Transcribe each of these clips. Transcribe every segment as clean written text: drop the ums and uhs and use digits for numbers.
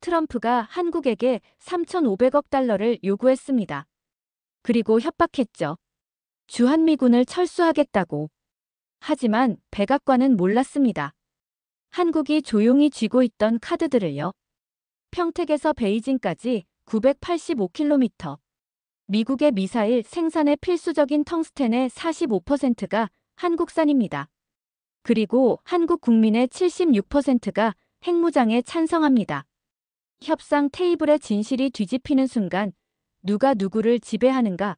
트럼프가 한국에게 3,500억 달러를 요구했습니다. 그리고 협박했죠. 주한미군을 철수하겠다고. 하지만 백악관은 몰랐습니다. 한국이 조용히 쥐고 있던 카드들을요. 평택에서 베이징까지 985km. 미국의 미사일 생산에 필수적인 텅스텐의 45%가 한국산입니다. 그리고 한국 국민의 76%가 핵무장에 찬성합니다. 협상 테이블의 진실이 뒤집히는 순간 누가 누구를 지배하는가?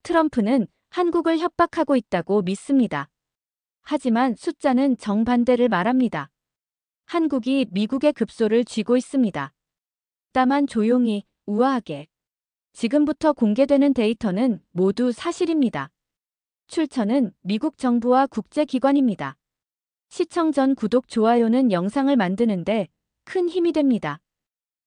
트럼프는 한국을 협박하고 있다고 믿습니다. 하지만 숫자는 정반대를 말합니다. 한국이 미국의 급소를 쥐고 있습니다. 다만 조용히, 우아하게. 지금부터 공개되는 데이터는 모두 사실입니다. 출처는 미국 정부와 국제기관입니다. 시청 전 구독, 좋아요는 영상을 만드는데 큰 힘이 됩니다.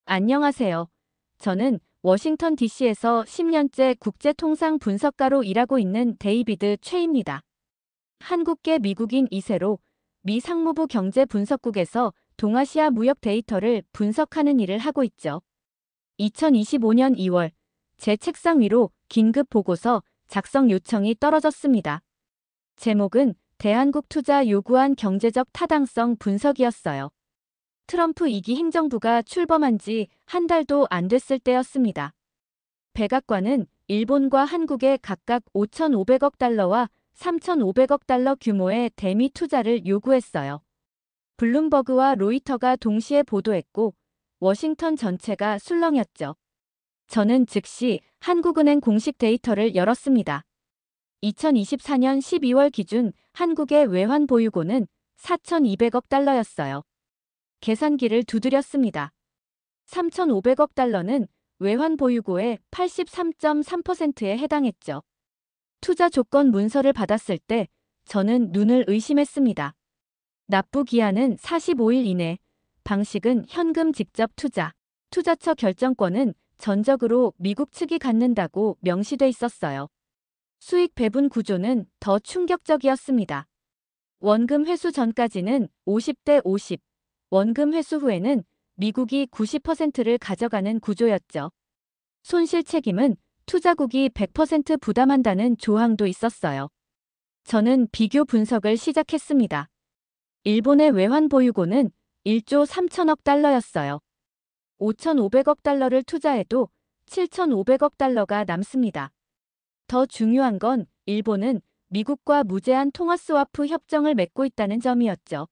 안녕하세요. 저는 워싱턴 DC에서 10년째 국제통상 분석가로 일하고 있는 데이비드 최입니다. 한국계 미국인 2세로 미 상무부 경제분석국에서 동아시아 무역 데이터를 분석하는 일을 하고 있죠. 2025년 2월 제 책상 위로 긴급 보고서 작성 요청이 떨어졌습니다. 제목은 대한국 투자 요구한 경제적 타당성 분석이었어요. 트럼프 2기 행정부가 출범한 지 한 달도 안 됐을 때였습니다. 백악관은 일본과 한국에 각각 5,500억 달러와 3,500억 달러 규모의 대미 투자를 요구했어요. 블룸버그와 로이터가 동시에 보도했고 워싱턴 전체가 술렁였죠. 저는 즉시 한국은행 공식 데이터를 열었습니다. 2024년 12월 기준 한국의 외환 보유고는 4,200억 달러였어요. 계산기를 두드렸습니다. 3,500억 달러는 외환 보유고의 83.3%에 해당했죠. 투자 조건 문서를 받았을 때 저는 눈을 의심했습니다. 납부 기한은 45일 이내, 방식은 현금 직접 투자, 투자처 결정권은 전적으로 미국 측이 갖는다고 명시돼 있었어요. 수익 배분 구조는 더 충격적이었습니다. 원금 회수 전까지는 50대 50, 원금 회수 후에는 미국이 90%를 가져가는 구조였죠. 손실 책임은 투자국이 100% 부담한다는 조항도 있었어요. 저는 비교 분석을 시작했습니다. 일본의 외환 보유고는 1조 3천억 달러였어요. 5,500억 달러를 투자해도 7,500억 달러가 남습니다. 더 중요한 건 일본은 미국과 무제한 통화 스와프 협정을 맺고 있다는 점이었죠.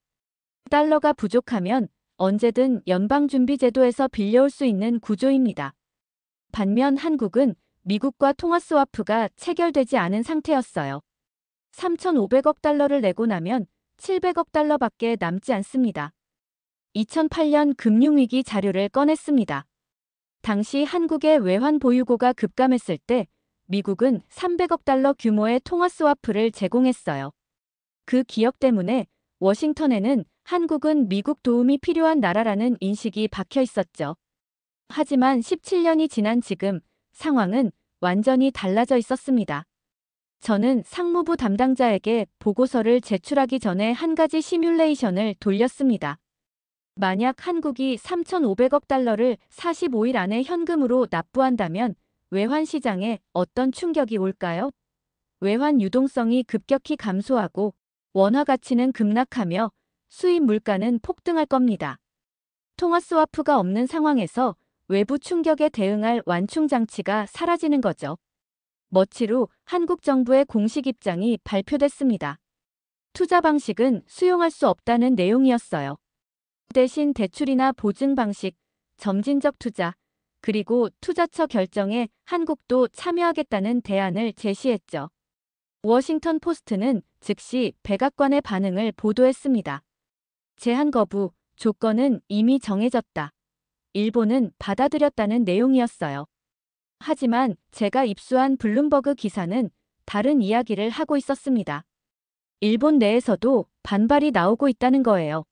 달러가 부족하면 언제든 연방준비제도에서 빌려올 수 있는 구조입니다. 반면 한국은 미국과 통화 스와프가 체결되지 않은 상태였어요. 3,500억 달러를 내고 나면 700억 달러밖에 남지 않습니다. 2008년 금융위기 자료를 꺼냈습니다. 당시 한국의 외환 보유고가 급감했을 때 미국은 300억 달러 규모의 통화 스와프를 제공했어요. 그 기억 때문에 워싱턴에는 한국은 미국 도움이 필요한 나라라는 인식이 박혀 있었죠. 하지만 17년이 지난 지금 상황은 완전히 달라져 있었습니다. 저는 상무부 담당자에게 보고서를 제출하기 전에 한 가지 시뮬레이션을 돌렸습니다. 만약 한국이 3,500억 달러를 45일 안에 현금으로 납부한다면 외환 시장에 어떤 충격이 올까요? 외환 유동성이 급격히 감소하고 원화 가치는 급락하며 수입 물가는 폭등할 겁니다. 통화 스와프가 없는 상황에서 외부 충격에 대응할 완충 장치가 사라지는 거죠. 며칠 후 한국 정부의 공식 입장이 발표됐습니다. 투자 방식은 수용할 수 없다는 내용이었어요. 대신 대출이나 보증 방식, 점진적 투자, 그리고 투자처 결정에 한국도 참여하겠다는 대안을 제시했죠. 워싱턴 포스트는 즉시 백악관의 반응을 보도했습니다. 제한 거부, 조건은 이미 정해졌다. 일본은 받아들였다는 내용이었어요. 하지만 제가 입수한 블룸버그 기사는 다른 이야기를 하고 있었습니다. 일본 내에서도 반발이 나오고 있다는 거예요.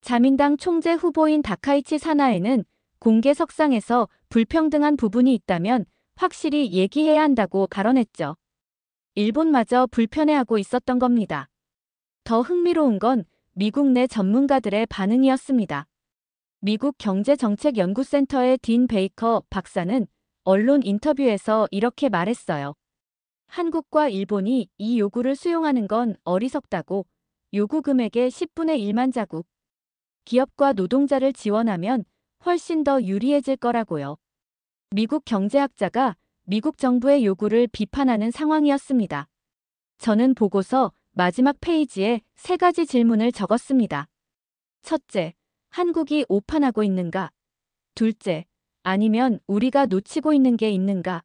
자민당 총재 후보인 다카이치 사나에는 공개석상에서 불평등한 부분이 있다면 확실히 얘기해야 한다고 발언했죠. 일본마저 불편해하고 있었던 겁니다. 더 흥미로운 건 미국 내 전문가들의 반응이었습니다. 미국 경제정책연구센터의 딘 베이커 박사는 언론 인터뷰에서 이렇게 말했어요. 한국과 일본이 이 요구를 수용하는 건 어리석다고. 요구 금액의 10분의 1만 자국 기업과 노동자를 지원하면 훨씬 더 유리해질 거라고요. 미국 경제학자가 미국 정부의 요구를 비판하는 상황이었습니다. 저는 보고서 마지막 페이지에 3가지 질문을 적었습니다. 첫째, 한국이 오판하고 있는가? 둘째, 아니면 우리가 놓치고 있는 게 있는가?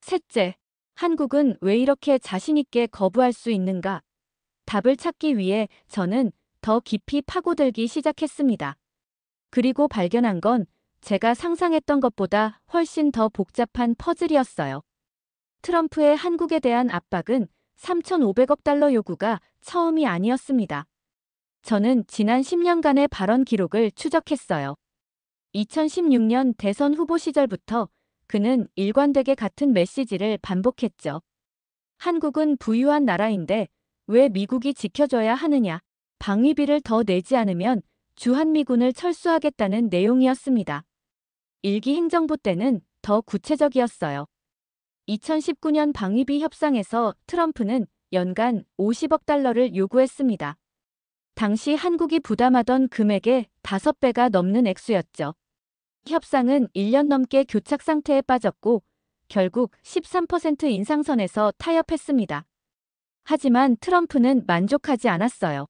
셋째, 한국은 왜 이렇게 자신있게 거부할 수 있는가? 답을 찾기 위해 저는 더 깊이 파고들기 시작했습니다. 그리고 발견한 건 제가 상상했던 것보다 훨씬 더 복잡한 퍼즐이었어요. 트럼프의 한국에 대한 압박은 3,500억 달러 요구가 처음이 아니었습니다. 저는 지난 10년간의 발언 기록을 추적했어요. 2016년 대선 후보 시절부터 그는 일관되게 같은 메시지를 반복했죠. 한국은 부유한 나라인데 왜 미국이 지켜줘야 하느냐? 방위비를 더 내지 않으면 주한미군을 철수하겠다는 내용이었습니다. 일기 행정부 때는 더 구체적이었어요. 2019년 방위비 협상에서 트럼프는 연간 50억 달러를 요구했습니다. 당시 한국이 부담하던 금액의 5배가 넘는 액수였죠. 협상은 1년 넘게 교착 상태에 빠졌고 결국 13% 인상선에서 타협했습니다. 하지만 트럼프는 만족하지 않았어요.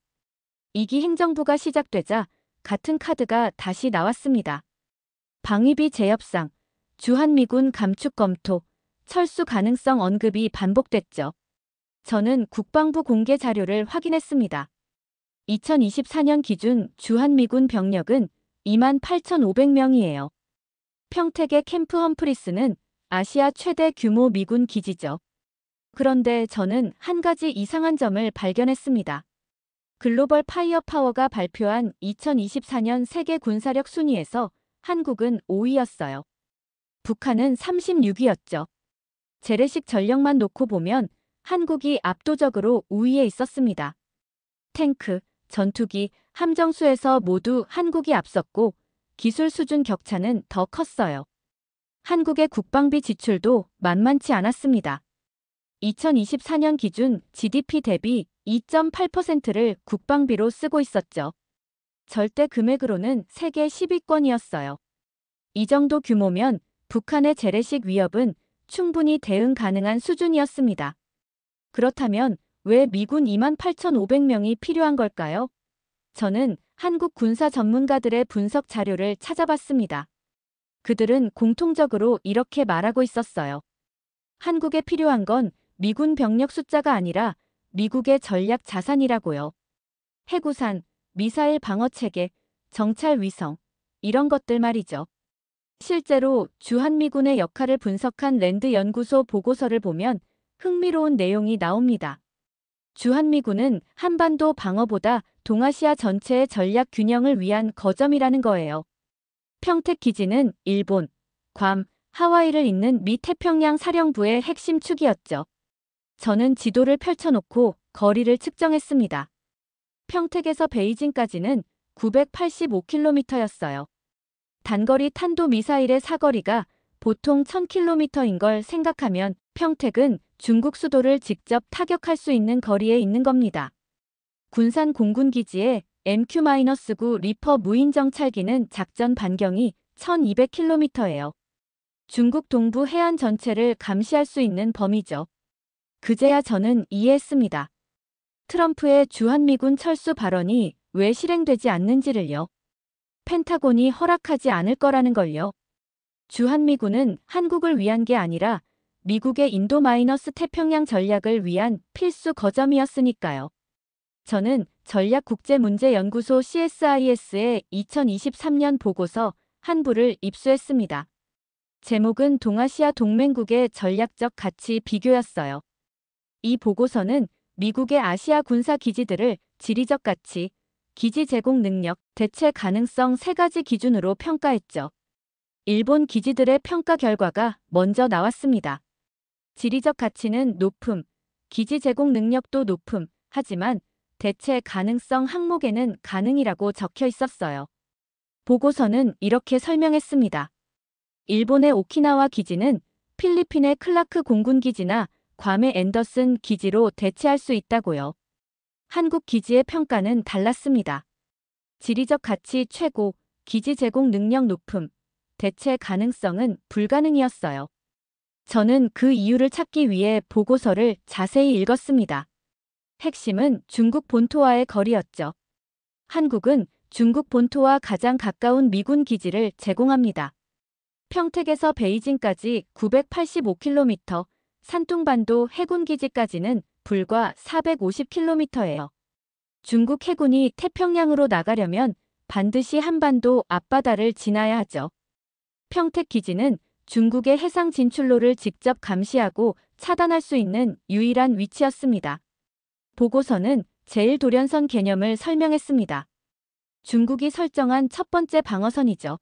2기 행정부가 시작되자 같은 카드가 다시 나왔습니다. 방위비 재협상, 주한미군 감축 검토, 철수 가능성 언급이 반복됐죠. 저는 국방부 공개 자료를 확인했습니다. 2024년 기준 주한미군 병력은 28,500명이에요. 평택의 캠프 험프리스는 아시아 최대 규모 미군 기지죠. 그런데 저는 한 가지 이상한 점을 발견했습니다. 글로벌 파이어파워가 발표한 2024년 세계 군사력 순위에서 한국은 5위였어요. 북한은 36위였죠. 재래식 전력만 놓고 보면 한국이 압도적으로 우위에 있었습니다. 탱크, 전투기, 함정수에서 모두 한국이 앞섰고 기술 수준 격차는 더 컸어요. 한국의 국방비 지출도 만만치 않았습니다. 2024년 기준 GDP 대비 2.8%를 국방비로 쓰고 있었죠. 절대 금액으로는 세계 10위권이었어요. 이 정도 규모면 북한의 재래식 위협은 충분히 대응 가능한 수준이었습니다. 그렇다면 왜 미군 28,500명이 필요한 걸까요? 저는 한국 군사 전문가들의 분석 자료를 찾아봤습니다. 그들은 공통적으로 이렇게 말하고 있었어요. 한국에 필요한 건 미군 병력 숫자가 아니라 미국의 전략 자산이라고요. 해구산, 미사일 방어체계, 정찰 위성, 이런 것들 말이죠. 실제로 주한미군의 역할을 분석한 랜드 연구소 보고서를 보면 흥미로운 내용이 나옵니다. 주한미군은 한반도 방어보다 동아시아 전체의 전략 균형을 위한 거점이라는 거예요. 평택 기지는 일본, 괌, 하와이를 잇는 미 태평양 사령부의 핵심 축이었죠. 저는 지도를 펼쳐놓고 거리를 측정했습니다. 평택에서 베이징까지는 985km였어요. 단거리 탄도미사일의 사거리가 보통 1000km인 걸 생각하면 평택은 중국 수도를 직접 타격할 수 있는 거리에 있는 겁니다. 군산 공군기지의 MQ-9 리퍼 무인정찰기는 작전 반경이 1200km예요. 중국 동부 해안 전체를 감시할 수 있는 범위죠. 그제야 저는 이해했습니다. 트럼프의 주한미군 철수 발언이 왜 실행되지 않는지를요. 펜타곤이 허락하지 않을 거라는 걸요. 주한미군은 한국을 위한 게 아니라 미국의 인도-태평양 전략을 위한 필수 거점이었으니까요. 저는 전략국제문제연구소 CSIS의 2023년 보고서 한 부를 입수했습니다. 제목은 동아시아 동맹국의 전략적 가치 비교였어요. 이 보고서는 미국의 아시아 군사 기지들을 지리적 가치, 기지 제공 능력, 대체 가능성 3가지 기준으로 평가했죠. 일본 기지들의 평가 결과가 먼저 나왔습니다. 지리적 가치는 높음, 기지 제공 능력도 높음, 하지만 대체 가능성 항목에는 가능이라고 적혀 있었어요. 보고서는 이렇게 설명했습니다. 일본의 오키나와 기지는 필리핀의 클라크 공군 기지나 괌의 앤더슨 기지로 대체할 수 있다고요. 한국 기지의 평가는 달랐습니다. 지리적 가치 최고, 기지 제공 능력 높음, 대체 가능성은 불가능이었어요. 저는 그 이유를 찾기 위해 보고서를 자세히 읽었습니다. 핵심은 중국 본토와의 거리였죠. 한국은 중국 본토와 가장 가까운 미군 기지를 제공합니다. 평택에서 베이징까지 985km, 산둥반도 해군기지까지는 불과 450km예요. 중국 해군이 태평양으로 나가려면 반드시 한반도 앞바다를 지나야 하죠. 평택 기지는 중국의 해상 진출로를 직접 감시하고 차단할 수 있는 유일한 위치였습니다. 보고서는 제1도련선 개념을 설명했습니다. 중국이 설정한 첫 번째 방어선이죠.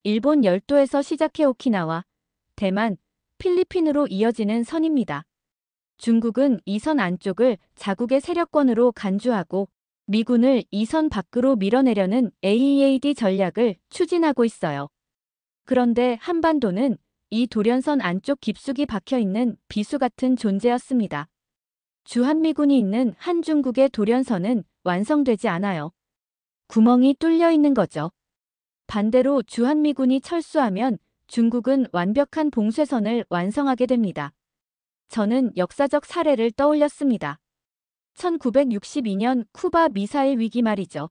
일본 열도에서 시작해 오키나와, 대만, 필리핀으로 이어지는 선입니다. 중국은 이 선 안쪽을 자국의 세력권으로 간주하고 미군을 이 선 밖으로 밀어내려는 AEAD 전략을 추진하고 있어요. 그런데 한반도는 이 도련선 안쪽 깊숙이 박혀있는 비수 같은 존재였습니다. 주한미군이 있는 한중국의 도련선은 완성되지 않아요. 구멍이 뚫려 있는 거죠. 반대로 주한미군이 철수하면 중국은 완벽한 봉쇄선을 완성하게 됩니다. 저는 역사적 사례를 떠올렸습니다. 1962년 쿠바 미사일 위기 말이죠.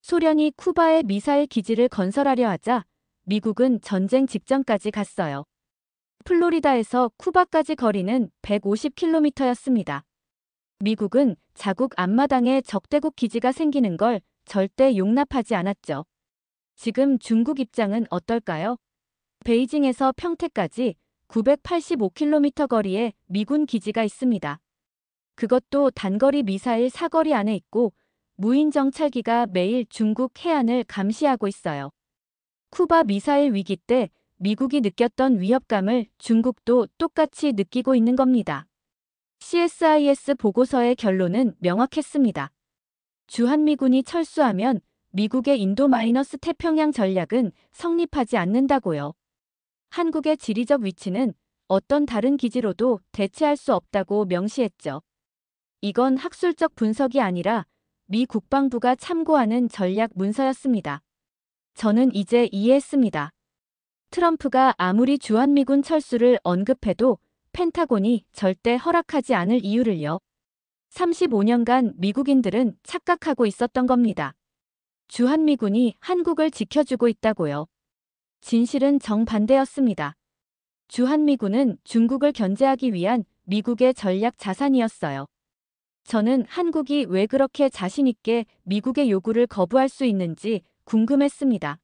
소련이 쿠바에 미사일 기지를 건설하려 하자 미국은 전쟁 직전까지 갔어요. 플로리다에서 쿠바까지 거리는 150km였습니다. 미국은 자국 앞마당에 적대국 기지가 생기는 걸 절대 용납하지 않았죠. 지금 중국 입장은 어떨까요? 베이징에서 평택까지 985km 거리에 미군 기지가 있습니다. 그것도 단거리 미사일 사거리 안에 있고 무인 정찰기가 매일 중국 해안을 감시하고 있어요. 쿠바 미사일 위기 때 미국이 느꼈던 위협감을 중국도 똑같이 느끼고 있는 겁니다. CSIS 보고서의 결론은 명확했습니다. 주한미군이 철수하면 미국의 인도-태평양 전략은 성립하지 않는다고요. 한국의 지리적 위치는 어떤 다른 기지로도 대체할 수 없다고 명시했죠. 이건 학술적 분석이 아니라 미 국방부가 참고하는 전략 문서였습니다. 저는 이제 이해했습니다. 트럼프가 아무리 주한미군 철수를 언급해도 펜타곤이 절대 허락하지 않을 이유를요. 35년간 미국인들은 착각하고 있었던 겁니다. 주한미군이 한국을 지켜주고 있다고요. 진실은 정반대였습니다. 주한미군은 중국을 견제하기 위한 미국의 전략 자산이었어요. 저는 한국이 왜 그렇게 자신있게 미국의 요구를 거부할 수 있는지 궁금했습니다.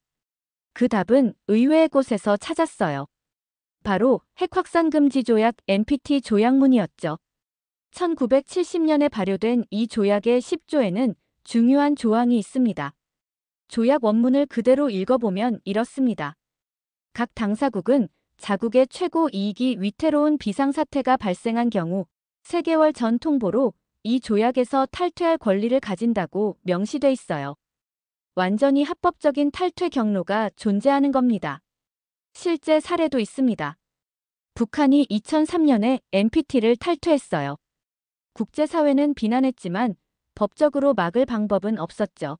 그 답은 의외의 곳에서 찾았어요. 바로 핵확산금지조약 NPT 조약문이었죠. 1970년에 발효된 이 조약의 10조에는 중요한 조항이 있습니다. 조약 원문을 그대로 읽어보면 이렇습니다. 각 당사국은 자국의 최고 이익이 위태로운 비상사태가 발생한 경우 3개월 전 통보로 이 조약에서 탈퇴할 권리를 가진다고 명시돼 있어요. 완전히 합법적인 탈퇴 경로가 존재하는 겁니다. 실제 사례도 있습니다. 북한이 2003년에 NPT를 탈퇴했어요. 국제사회는 비난했지만 법적으로 막을 방법은 없었죠.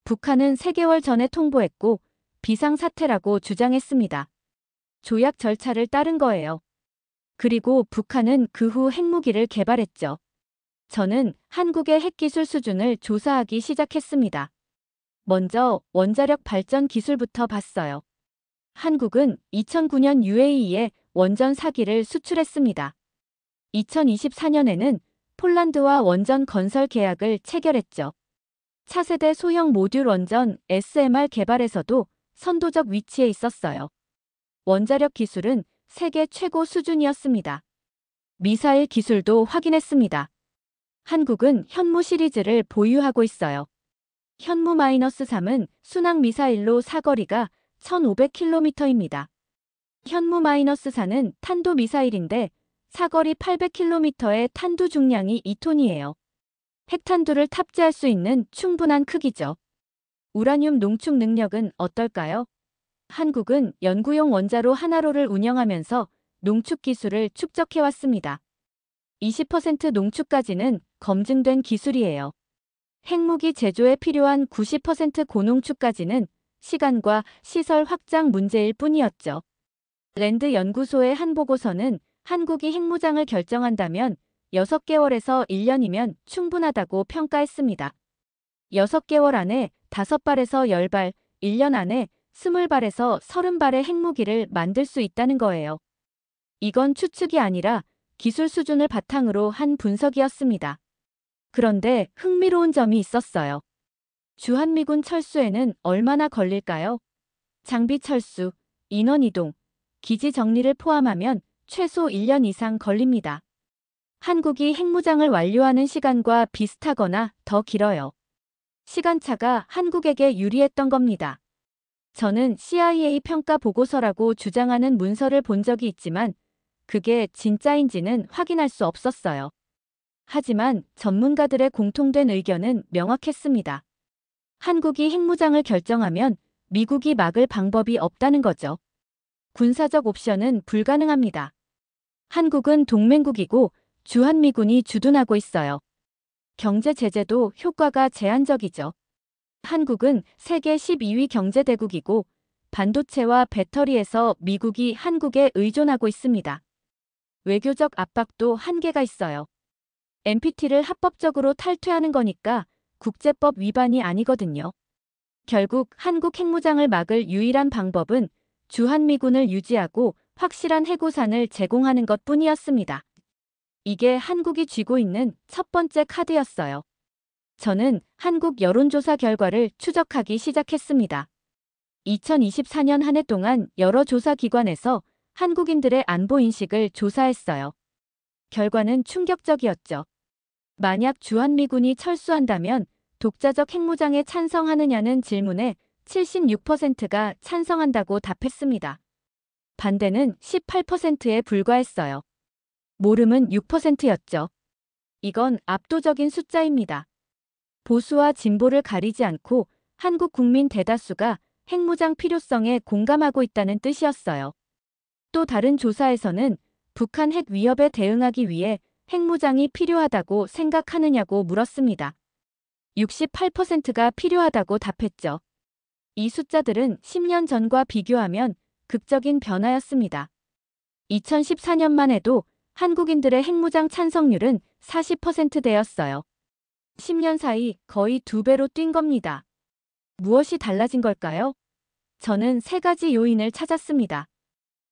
북한은 3개월 전에 통보했고 비상사태라고 주장했습니다. 조약 절차를 따른 거예요. 그리고 북한은 그 후 핵무기를 개발했죠. 저는 한국의 핵기술 수준을 조사하기 시작했습니다. 먼저 원자력 발전 기술부터 봤어요. 한국은 2009년 UAE에 원전 4기를 수출했습니다. 2024년에는 폴란드와 원전 건설 계약을 체결했죠. 차세대 소형 모듈 원전 SMR 개발에서도 선도적 위치에 있었어요. 원자력 기술은 세계 최고 수준이었습니다. 미사일 기술도 확인했습니다. 한국은 현무 시리즈를 보유하고 있어요. 현무-3은 순항 미사일로 사거리가 1500km입니다. 현무-4는 탄도 미사일인데 사거리 800km의 탄두 중량이 2톤이에요. 핵탄두를 탑재할 수 있는 충분한 크기죠. 우라늄 농축 능력은 어떨까요? 한국은 연구용 원자로 하나로를 운영하면서 농축 기술을 축적해왔습니다. 20% 농축까지는 검증된 기술이에요. 핵무기 제조에 필요한 90% 고농축까지는 시간과 시설 확장 문제일 뿐이었죠. 랜드 연구소의 한 보고서는 한국이 핵무장을 결정한다면 6개월에서 1년이면 충분하다고 평가했습니다. 6개월 안에 5발에서 10발, 1년 안에 20발에서 30발의 핵무기를 만들 수 있다는 거예요. 이건 추측이 아니라 기술 수준을 바탕으로 한 분석이었습니다. 그런데 흥미로운 점이 있었어요. 주한미군 철수에는 얼마나 걸릴까요? 장비 철수, 인원 이동, 기지 정리를 포함하면 최소 1년 이상 걸립니다. 한국이 핵무장을 완료하는 시간과 비슷하거나 더 길어요. 시간차가 한국에게 유리했던 겁니다. 저는 CIA 평가 보고서라고 주장하는 문서를 본 적이 있지만 그게 진짜인지는 확인할 수 없었어요. 하지만 전문가들의 공통된 의견은 명확했습니다. 한국이 핵무장을 결정하면 미국이 막을 방법이 없다는 거죠. 군사적 옵션은 불가능합니다. 한국은 동맹국이고 주한미군이 주둔하고 있어요. 경제 제재도 효과가 제한적이죠. 한국은 세계 12위 경제대국이고 반도체와 배터리에서 미국이 한국에 의존하고 있습니다. 외교적 압박도 한계가 있어요. NPT를 합법적으로 탈퇴하는 거니까 국제법 위반이 아니거든요. 결국 한국 핵무장을 막을 유일한 방법은 주한미군을 유지하고 확실한 해구산을 제공하는 것뿐이었습니다. 이게 한국이 쥐고 있는 첫 번째 카드였어요. 저는 한국 여론조사 결과를 추적하기 시작했습니다. 2024년 한 해 동안 여러 조사 기관에서 한국인들의 안보 인식을 조사했어요. 결과는 충격적이었죠. 만약 주한미군이 철수한다면 독자적 핵무장에 찬성하느냐는 질문에 76%가 찬성한다고 답했습니다. 반대는 18%에 불과했어요. 모름은 6%였죠. 이건 압도적인 숫자입니다. 보수와 진보를 가리지 않고 한국 국민 대다수가 핵무장 필요성에 공감하고 있다는 뜻이었어요. 또 다른 조사에서는 북한 핵 위협에 대응하기 위해 핵무장이 필요하다고 생각하느냐고 물었습니다. 68%가 필요하다고 답했죠. 이 숫자들은 10년 전과 비교하면 극적인 변화였습니다. 2014년만 해도 한국인들의 핵무장 찬성률은 40%대였어요. 10년 사이 거의 2배로 뛴 겁니다. 무엇이 달라진 걸까요? 저는 3가지 요인을 찾았습니다.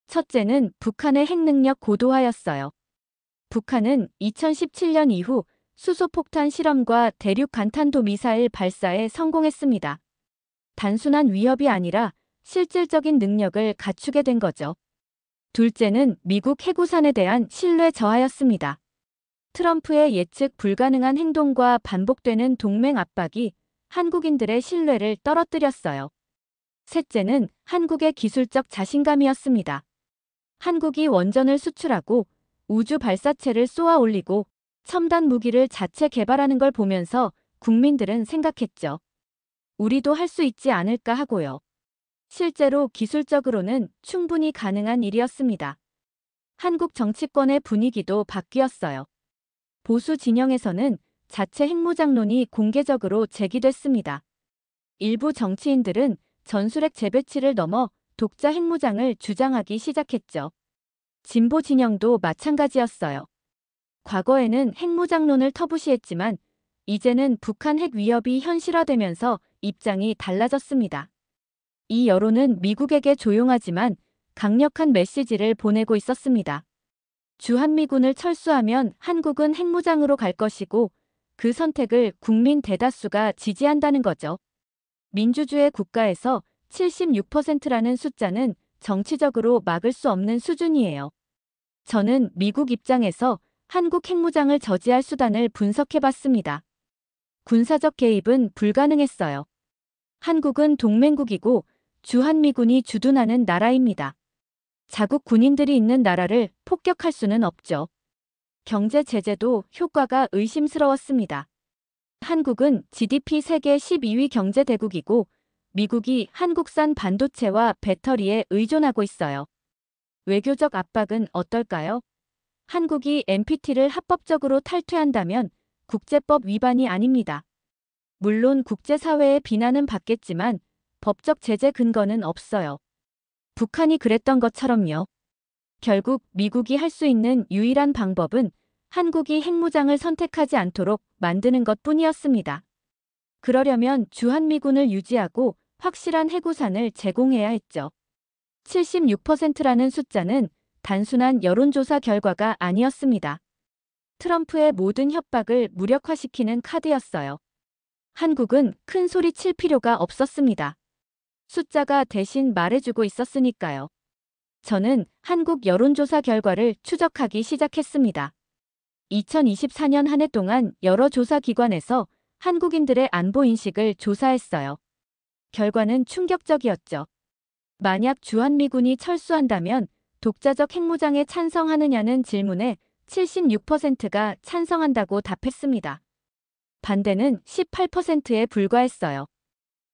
첫째는 북한의 핵능력 고도화였어요. 북한은 2017년 이후 수소폭탄 실험과 대륙 간탄도 미사일 발사에 성공했습니다. 단순한 위협이 아니라 실질적인 능력을 갖추게 된 거죠. 둘째는 미국 해구산에 대한 신뢰 저하였습니다. 트럼프의 예측 불가능한 행동과 반복되는 동맹 압박이 한국인들의 신뢰를 떨어뜨렸어요. 셋째는 한국의 기술적 자신감이었습니다. 한국이 원전을 수출하고 우주 발사체를 쏘아 올리고 첨단 무기를 자체 개발하는 걸 보면서 국민들은 생각했죠. 우리도 할 수 있지 않을까 하고요. 실제로 기술적으로는 충분히 가능한 일이었습니다. 한국 정치권의 분위기도 바뀌었어요. 보수 진영에서는 자체 핵무장론이 공개적으로 제기됐습니다. 일부 정치인들은 전술핵 재배치를 넘어 독자 핵무장을 주장하기 시작했죠. 진보 진영도 마찬가지였어요. 과거에는 핵무장론을 터부시했지만 이제는 북한 핵 위협이 현실화되면서 입장이 달라졌습니다. 이 여론은 미국에게 조용하지만 강력한 메시지를 보내고 있었습니다. 주한미군을 철수하면 한국은 핵무장으로 갈 것이고 그 선택을 국민 대다수가 지지한다는 거죠. 민주주의 국가에서 76%라는 숫자는 정치적으로 막을 수 없는 수준이에요. 저는 미국 입장에서 한국 핵무장을 저지할 수단을 분석해봤습니다. 군사적 개입은 불가능했어요. 한국은 동맹국이고 주한미군이 주둔하는 나라입니다. 자국 군인들이 있는 나라를 폭격할 수는 없죠. 경제 제재도 효과가 의심스러웠습니다. 한국은 GDP 세계 12위 경제대국이고 미국이 한국산 반도체와 배터리에 의존하고 있어요. 외교적 압박은 어떨까요? 한국이 NPT를 합법적으로 탈퇴한다면 국제법 위반이 아닙니다. 물론 국제사회의 비난은 받겠지만 법적 제재 근거는 없어요. 북한이 그랬던 것처럼요. 결국 미국이 할 수 있는 유일한 방법은 한국이 핵무장을 선택하지 않도록 만드는 것뿐이었습니다. 그러려면 주한미군을 유지하고 확실한 해구산을 제공해야 했죠. 76%라는 숫자는 단순한 여론조사 결과가 아니었습니다. 트럼프의 모든 협박을 무력화시키는 카드였어요. 한국은 큰 소리 칠 필요가 없었습니다. 숫자가 대신 말해주고 있었으니까요. 저는 한국 여론조사 결과를 추적하기 시작했습니다. 2024년 한 해 동안 여러 조사기관에서 한국인들의 안보 인식을 조사했어요. 결과는 충격적이었죠. 만약 주한미군이 철수한다면 독자적 핵무장에 찬성하느냐는 질문에 76%가 찬성한다고 답했습니다. 반대는 18%에 불과했어요.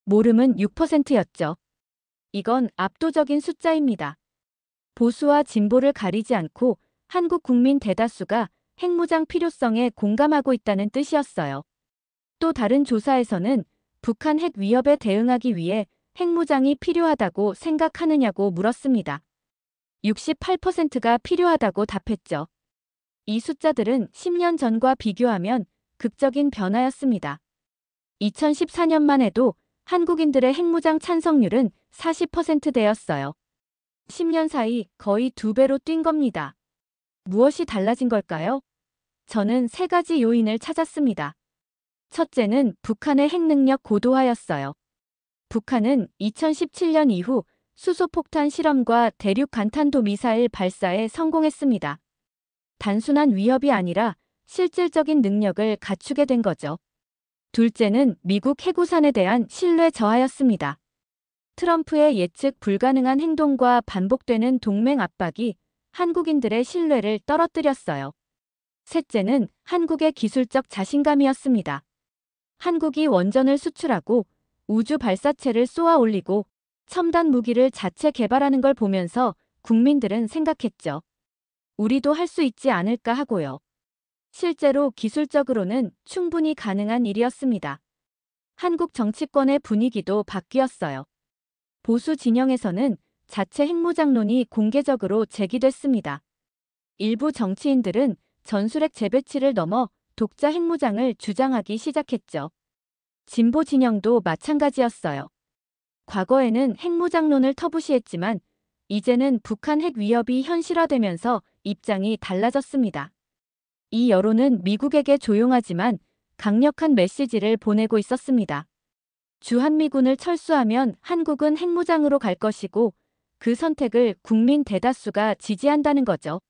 모름은 6%였죠. 이건 압도적인 숫자입니다. 보수와 진보를 가리지 않고 한국 국민 대다수가 핵무장 필요성에 공감하고 있다는 뜻이었어요. 또 다른 조사에서는 북한 핵 위협에 대응하기 위해 핵무장이 필요하다고 생각하느냐고 물었습니다. 68%가 필요하다고 답했죠. 이 숫자들은 10년 전과 비교하면 극적인 변화였습니다. 2014년만 해도 한국인들의 핵무장 찬성률은 40%대였어요. 10년 사이 거의 2배로 뛴 겁니다. 무엇이 달라진 걸까요? 저는 3가지 요인을 찾았습니다. 첫째는 북한의 핵능력 고도화였어요. 북한은 2017년 이후 수소폭탄 실험과 대륙 간탄도 미사일 발사에 성공했습니다. 단순한 위협이 아니라 실질적인 능력을 갖추게 된 거죠. 둘째는 미국 해구산에 대한 신뢰 저하였습니다. 트럼프의 예측 불가능한 행동과 반복되는 동맹 압박이 한국인들의 신뢰를 떨어뜨렸어요. 셋째는 한국의 기술적 자신감이었습니다. 한국이 원전을 수출하고 우주 발사체를 쏘아 올리고 첨단 무기를 자체 개발하는 걸 보면서 국민들은 생각했죠. 우리도 할 수 있지 않을까 하고요. 실제로 기술적으로는 충분히 가능한 일이었습니다. 한국 정치권의 분위기도 바뀌었어요. 보수 진영에서는 자체 핵무장론이 공개적으로 제기됐습니다. 일부 정치인들은 전술핵 재배치를 넘어 독자 핵무장을 주장하기 시작했죠. 진보 진영도 마찬가지였어요. 과거에는 핵무장론을 터부시했지만 이제는 북한 핵 위협이 현실화되면서 입장이 달라졌습니다. 이 여론은 미국에게 조용하지만 강력한 메시지를 보내고 있었습니다. 주한미군을 철수하면 한국은 핵무장으로 갈 것이고 그 선택을 국민 대다수가 지지한다는 거죠.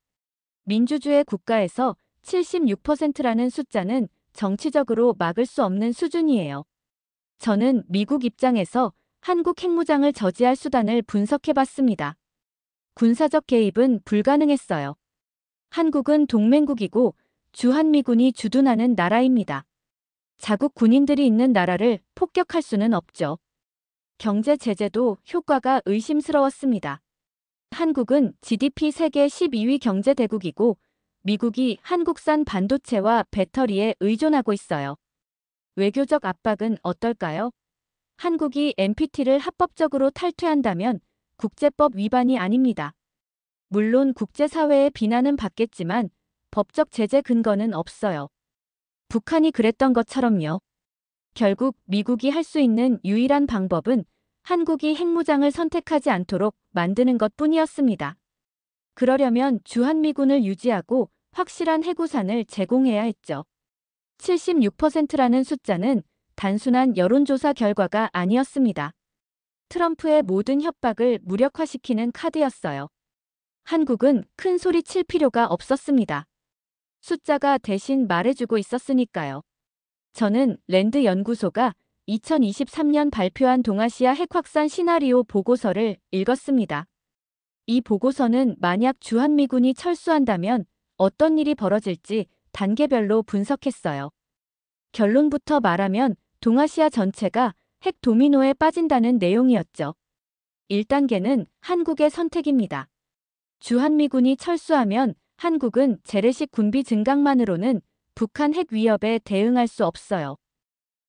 민주주의 국가에서 76%라는 숫자는 정치적으로 막을 수 없는 수준이에요. 저는 미국 입장에서 한국 핵무장을 저지할 수단을 분석해봤습니다. 군사적 개입은 불가능했어요. 한국은 동맹국이고 주한미군이 주둔하는 나라입니다. 자국 군인들이 있는 나라를 폭격할 수는 없죠. 경제 제재도 효과가 의심스러웠습니다. 한국은 GDP 세계 12위 경제 대국이고 미국이 한국산 반도체와 배터리에 의존하고 있어요. 외교적 압박은 어떨까요? 한국이 NPT를 합법적으로 탈퇴한다면 국제법 위반이 아닙니다. 물론 국제사회의 비난은 받겠지만 법적 제재 근거는 없어요. 북한이 그랬던 것처럼요. 결국 미국이 할 수 있는 유일한 방법은 한국이 핵무장을 선택하지 않도록 만드는 것뿐이었습니다. 그러려면 주한미군을 유지하고 확실한 해구산을 제공해야 했죠. 76%라는 숫자는 단순한 여론조사 결과가 아니었습니다. 트럼프의 모든 협박을 무력화시키는 카드였어요. 한국은 큰 소리 칠 필요가 없었습니다. 숫자가 대신 말해주고 있었으니까요. 저는 랜드 연구소가 2023년 발표한 동아시아 핵 확산 시나리오 보고서를 읽었습니다. 이 보고서는 만약 주한미군이 철수한다면 어떤 일이 벌어질지 단계별로 분석했어요. 결론부터 말하면 동아시아 전체가 핵 도미노에 빠진다는 내용이었죠. 1단계는 한국의 선택입니다. 주한미군이 철수하면 한국은 재래식 군비 증강만으로는 북한 핵 위협에 대응할 수 없어요.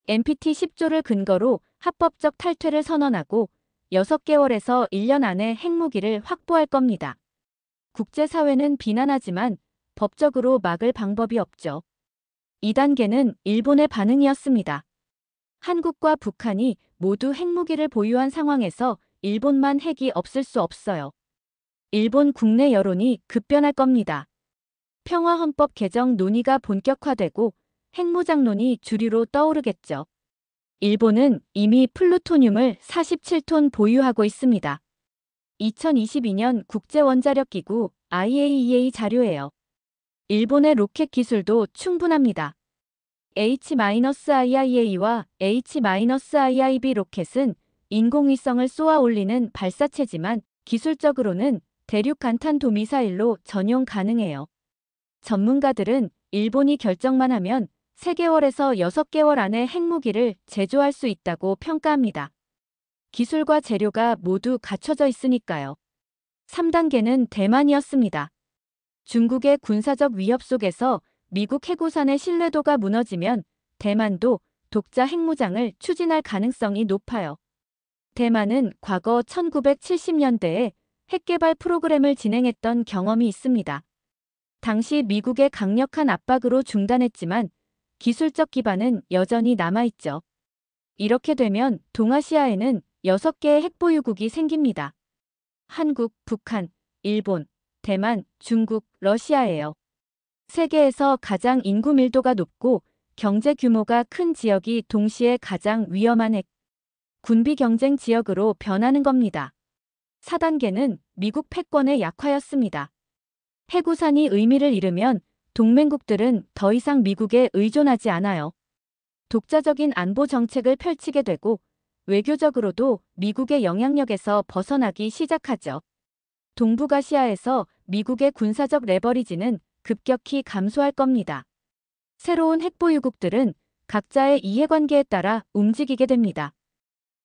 NPT 10조를 근거로 합법적 탈퇴를 선언하고 6개월에서 1년 안에 핵무기를 확보할 겁니다. 국제사회는 비난하지만 법적으로 막을 방법이 없죠. 2단계는 일본의 반응이었습니다. 한국과 북한이 모두 핵무기를 보유한 상황에서 일본만 핵이 없을 수 없어요. 일본 국내 여론이 급변할 겁니다. 평화헌법 개정 논의가 본격화되고 핵무장론이 주류로 떠오르겠죠. 일본은 이미 플루토늄을 47톤 보유하고 있습니다. 2022년 국제원자력기구 IAEA 자료예요. 일본의 로켓 기술도 충분합니다. H-IIIA와 H-IIB 로켓은 인공위성을 쏘아 올리는 발사체지만 기술적으로는 대륙 간탄도 미사일로 전용 가능해요. 전문가들은 일본이 결정만 하면 3개월에서 6개월 안에 핵무기를 제조할 수 있다고 평가합니다. 기술과 재료가 모두 갖춰져 있으니까요. 3단계는 대만이었습니다. 중국의 군사적 위협 속에서 미국 해구산의 신뢰도가 무너지면 대만도 독자 핵무장을 추진할 가능성이 높아요. 대만은 과거 1970년대에 핵개발 프로그램을 진행했던 경험이 있습니다. 당시 미국의 강력한 압박으로 중단했지만 기술적 기반은 여전히 남아있죠. 이렇게 되면 동아시아에는 6개의 핵보유국이 생깁니다. 한국, 북한, 일본, 대만, 중국, 러시아예요. 세계에서 가장 인구 밀도가 높고 경제 규모가 큰 지역이 동시에 가장 위험한 핵, 군비 경쟁 지역으로 변하는 겁니다. 4단계는 미국 패권의 약화였습니다. 해구산이 의미를 잃으면 동맹국들은 더 이상 미국에 의존하지 않아요. 독자적인 안보 정책을 펼치게 되고 외교적으로도 미국의 영향력에서 벗어나기 시작하죠. 동북아시아에서 미국의 군사적 레버리지는 급격히 감소할 겁니다. 새로운 핵보유국들은 각자의 이해관계에 따라 움직이게 됩니다.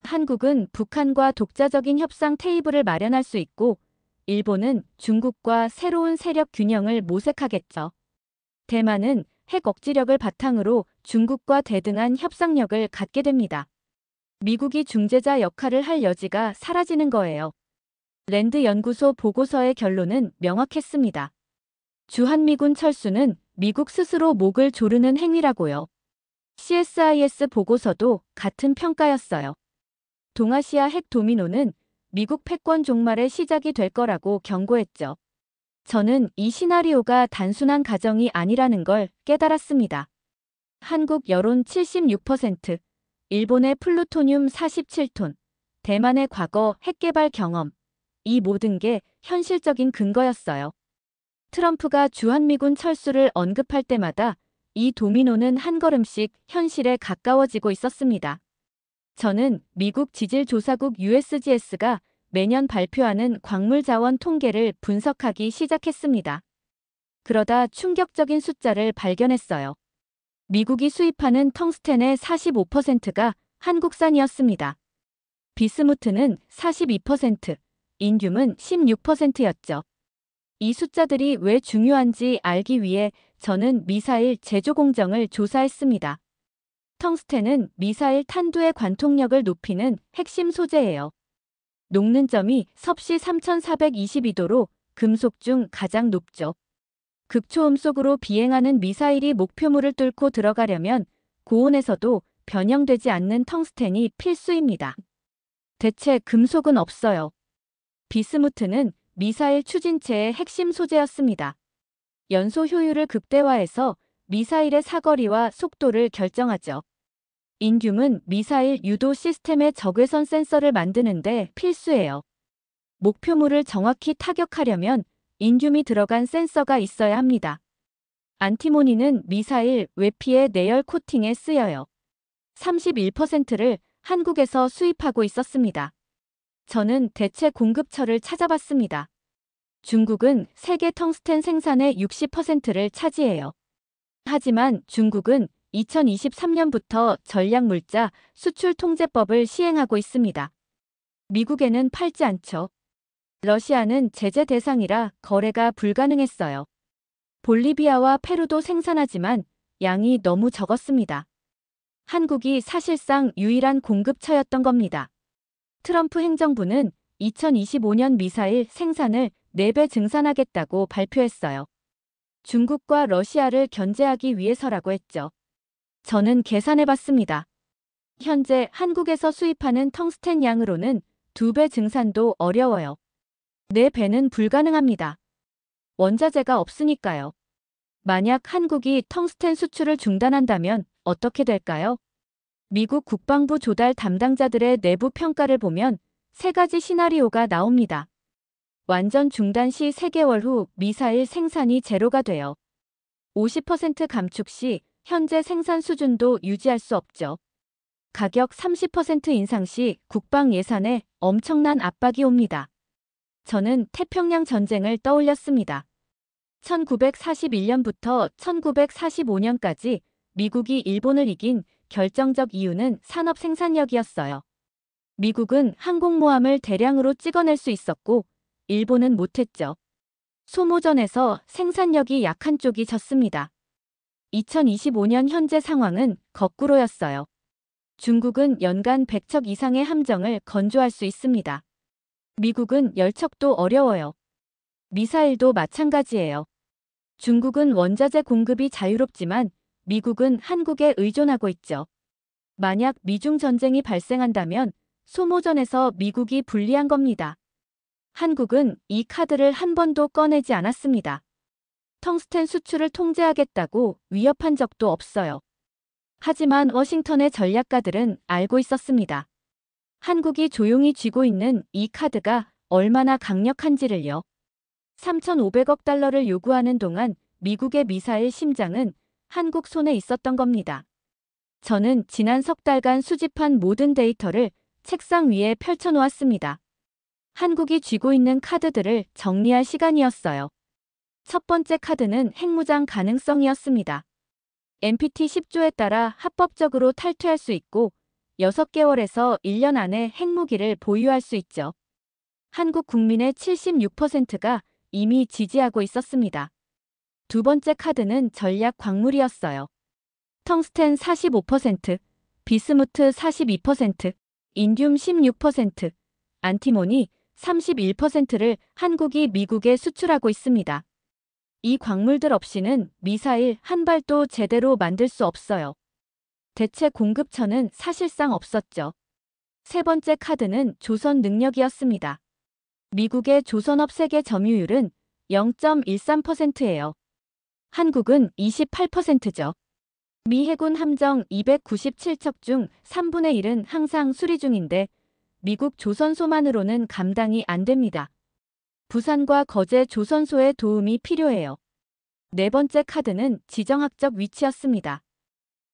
한국은 북한과 독자적인 협상 테이블을 마련할 수 있고 일본은 중국과 새로운 세력 균형을 모색하겠죠. 대만은 핵 억지력을 바탕으로 중국과 대등한 협상력을 갖게 됩니다. 미국이 중재자 역할을 할 여지가 사라지는 거예요. 랜드 연구소 보고서의 결론은 명확했습니다. 주한미군 철수는 미국 스스로 목을 조르는 행위라고요. CSIS 보고서도 같은 평가였어요. 동아시아 핵 도미노는 미국 패권 종말의 시작이 될 거라고 경고했죠. 저는 이 시나리오가 단순한 가정이 아니라는 걸 깨달았습니다. 한국 여론 76%, 일본의 플루토늄 47톤, 대만의 과거 핵개발 경험, 이 모든 게 현실적인 근거였어요. 트럼프가 주한미군 철수를 언급할 때마다 이 도미노는 한 걸음씩 현실에 가까워지고 있었습니다. 저는 미국 지질조사국 USGS가 매년 발표하는 광물 자원 통계를 분석하기 시작했습니다. 그러다 충격적인 숫자를 발견했어요. 미국이 수입하는 텅스텐의 45%가 한국산이었습니다. 비스무트는 42%, 인듐은 16%였죠. 이 숫자들이 왜 중요한지 알기 위해 저는 미사일 제조 공정을 조사했습니다. 텅스텐은 미사일 탄두의 관통력을 높이는 핵심 소재예요. 녹는 점이 섭씨 3422도로 금속 중 가장 높죠. 극초음속으로 비행하는 미사일이 목표물을 뚫고 들어가려면 고온에서도 변형되지 않는 텅스텐이 필수입니다. 대체 금속은 없어요. 비스무트는 미사일 추진체의 핵심 소재였습니다. 연소 효율을 극대화해서 미사일의 사거리와 속도를 결정하죠. 인듐은 미사일 유도 시스템의 적외선 센서를 만드는데 필수예요. 목표물을 정확히 타격하려면 인듐이 들어간 센서가 있어야 합니다. 안티모니는 미사일 외피의 내열 코팅에 쓰여요. 31%를 한국에서 수입하고 있었습니다. 저는 대체 공급처를 찾아봤습니다. 중국은 세계 텅스텐 생산의 60%를 차지해요. 하지만 중국은 2023년부터 전략물자 수출 통제법을 시행하고 있습니다. 미국에는 팔지 않죠. 러시아는 제재 대상이라 거래가 불가능했어요. 볼리비아와 페루도 생산하지만 양이 너무 적었습니다. 한국이 사실상 유일한 공급처였던 겁니다. 트럼프 행정부는 2025년 미사일 생산을 4배 증산하겠다고 발표했어요. 중국과 러시아를 견제하기 위해서라고 했죠. 저는 계산해봤습니다. 현재 한국에서 수입하는 텅스텐 양으로는 2배 증산도 어려워요. 4배는 불가능합니다. 원자재가 없으니까요. 만약 한국이 텅스텐 수출을 중단한다면 어떻게 될까요? 미국 국방부 조달 담당자들의 내부 평가를 보면 3가지 시나리오가 나옵니다. 완전 중단 시 3개월 후 미사일 생산이 제로가 돼요. 50% 감축 시 현재 생산 수준도 유지할 수 없죠. 가격 30% 인상 시 국방 예산에 엄청난 압박이 옵니다. 저는 태평양 전쟁을 떠올렸습니다. 1941년부터 1945년까지 미국이 일본을 이긴 결정적 이유는 산업 생산력이었어요. 미국은 항공모함을 대량으로 찍어낼 수 있었고 일본은 못했죠. 소모전에서 생산력이 약한 쪽이 졌습니다. 2025년 현재 상황은 거꾸로였어요. 중국은 연간 100척 이상의 함정을 건조할 수 있습니다. 미국은 10척도 어려워요. 미사일도 마찬가지예요. 중국은 원자재 공급이 자유롭지만 미국은 한국에 의존하고 있죠. 만약 미중 전쟁이 발생한다면 소모전에서 미국이 불리한 겁니다. 한국은 이 카드를 한 번도 꺼내지 않았습니다. 텅스텐 수출을 통제하겠다고 위협한 적도 없어요. 하지만 워싱턴의 전략가들은 알고 있었습니다. 한국이 조용히 쥐고 있는 이 카드가 얼마나 강력한지를요. 3,500억 달러를 요구하는 동안 미국의 미사일 심장은 한국 손에 있었던 겁니다. 저는 지난 석 달간 수집한 모든 데이터를 책상 위에 펼쳐놓았습니다. 한국이 쥐고 있는 카드들을 정리할 시간이었어요. 첫 번째 카드는 핵무장 가능성이었습니다. NPT 10조에 따라 합법적으로 탈퇴할 수 있고 6개월에서 1년 안에 핵무기를 보유할 수 있죠. 한국 국민의 76%가 이미 지지하고 있었습니다. 두 번째 카드는 전략 광물이었어요. 텅스텐 45%, 비스무트 42%, 인듐 16%, 안티모니 31%를 한국이 미국에 수출하고 있습니다. 이 광물들 없이는 미사일 한 발도 제대로 만들 수 없어요. 대체 공급처는 사실상 없었죠. 세 번째 카드는 조선 능력이었습니다. 미국의 조선업 세계 점유율은 0.13%예요. 한국은 28%죠. 미 해군 함정 297척 중 3분의 1은 항상 수리 중인데 미국 조선소만으로는 감당이 안 됩니다. 부산과 거제 조선소의 도움이 필요해요. 네 번째 카드는 지정학적 위치였습니다.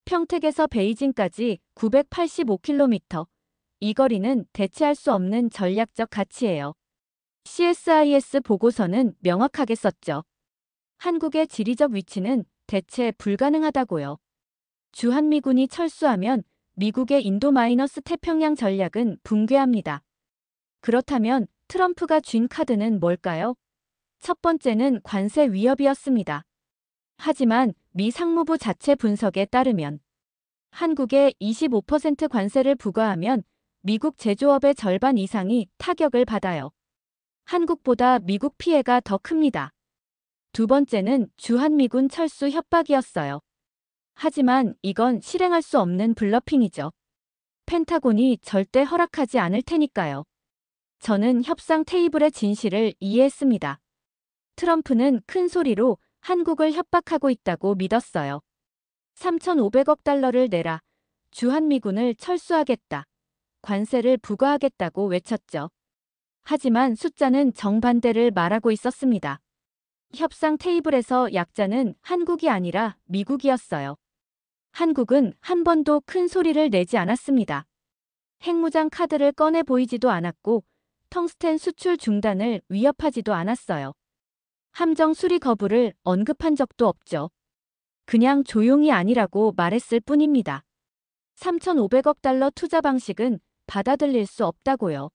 평택에서 베이징까지 985km. 이 거리는 대체할 수 없는 전략적 가치예요. CSIS 보고서는 명확하게 썼죠. 한국의 지리적 위치는 대체 불가능하다고요. 주한미군이 철수하면 미국의 인도- 태평양 전략은 붕괴합니다. 그렇다면 트럼프가 쥔 카드는 뭘까요? 첫 번째는 관세 위협이었습니다. 하지만 미 상무부 자체 분석에 따르면 한국에 25% 관세를 부과하면 미국 제조업의 절반 이상이 타격을 받아요. 한국보다 미국 피해가 더 큽니다. 두 번째는 주한미군 철수 협박이었어요. 하지만 이건 실행할 수 없는 블러핑이죠. 펜타곤이 절대 허락하지 않을 테니까요. 저는 협상 테이블의 진실을 이해했습니다. 트럼프는 큰 소리로 한국을 협박하고 있다고 믿었어요. 3,500억 달러를 내라. 주한미군을 철수하겠다. 관세를 부과하겠다고 외쳤죠. 하지만 숫자는 정반대를 말하고 있었습니다. 협상 테이블에서 약자는 한국이 아니라 미국이었어요. 한국은 한 번도 큰 소리를 내지 않았습니다. 핵무장 카드를 꺼내 보이지도 않았고 텅스텐 수출 중단을 위협하지도 않았어요. 함정 수리 거부를 언급한 적도 없죠. 그냥 조용히 아니라고 말했을 뿐입니다. 3,500억 달러 투자 방식은 받아들일 수 없다고요.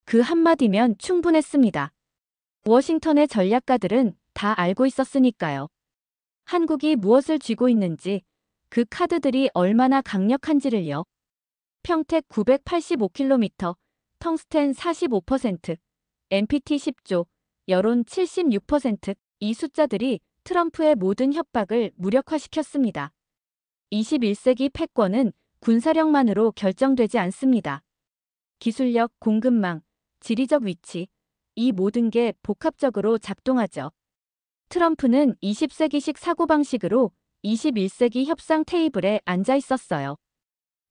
그 한마디면 충분했습니다. 워싱턴의 전략가들은 다 알고 있었으니까요. 한국이 무엇을 쥐고 있는지, 그 카드들이 얼마나 강력한지를요. 평택 985km, 텅스텐 45%, NPT 10조, 여론 76%, 이 숫자들이 트럼프의 모든 협박을 무력화시켰습니다. 21세기 패권은 군사력만으로 결정되지 않습니다. 기술력, 공급망, 지리적 위치, 이 모든 게 복합적으로 작동하죠. 트럼프는 20세기식 사고방식으로 21세기 협상 테이블에 앉아 있었어요.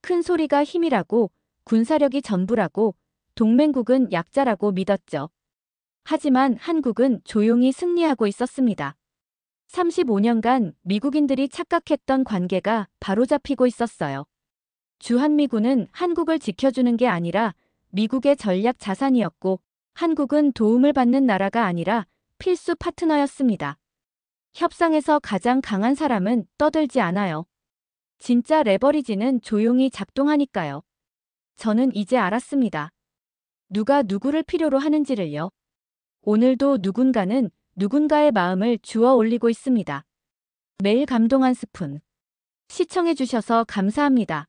큰 소리가 힘이라고, 군사력이 전부라고, 동맹국은 약자라고 믿었죠. 하지만 한국은 조용히 승리하고 있었습니다. 35년간 미국인들이 착각했던 관계가 바로잡히고 있었어요. 주한미군은 한국을 지켜주는 게 아니라 미국의 전략 자산이었고, 한국은 도움을 받는 나라가 아니라 필수 파트너였습니다. 협상에서 가장 강한 사람은 떠들지 않아요. 진짜 레버리지는 조용히 작동하니까요. 저는 이제 알았습니다. 누가 누구를 필요로 하는지를요. 오늘도 누군가는 누군가의 마음을 주워 올리고 있습니다. 매일 감동 한 스푼. 시청해주셔서 감사합니다.